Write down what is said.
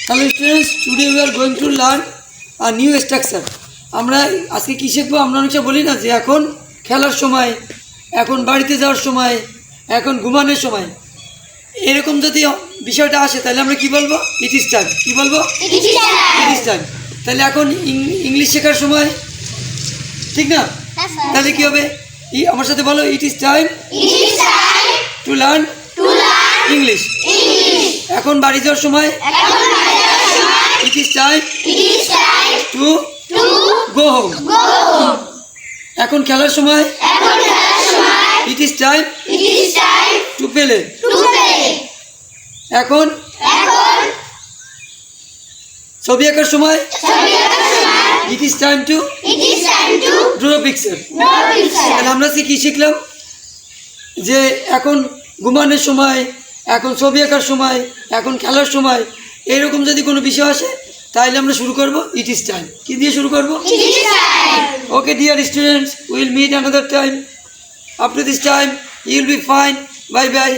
Hello students, today we are going to learn a new structure. আমরা আজকে কি শিখবো? আমরা অনেকটা বলি না যে এখন খেলার সময়, এখন বাড়িতে যাওয়ার সময়, এখন ঘুমানোর সময়, এরকম যদি বিষয়টা আসে তাহলে আমরা কি বলবো? It is time. কি বলবো? It is time. তাহলে এখন ইংলিশ শেখার সময়, ঠিক না? তাহলে কি হবে? আমার সাথে বলো, it is time to learn English. এখন বাড়ি যাওয়ার সময়, it is time to go home. এখন খেলার সময়, it is time to play. এখন ছবি আঁকার সময়, it is time to draw a picture. তাহলে আমরা কি শিখলাম? যে এখন ঘুমানোর সময়, এখন ছবি আঁকার সময়, এখন খেলার সময়, এরকম যদি কোনো বিষয় আসে তাহলে আমরা শুরু করব ইট ইজ টাইম। কি দিয়ে শুরু করব? Okay dear students, will meet another time. After this time you will be fine. Bye by.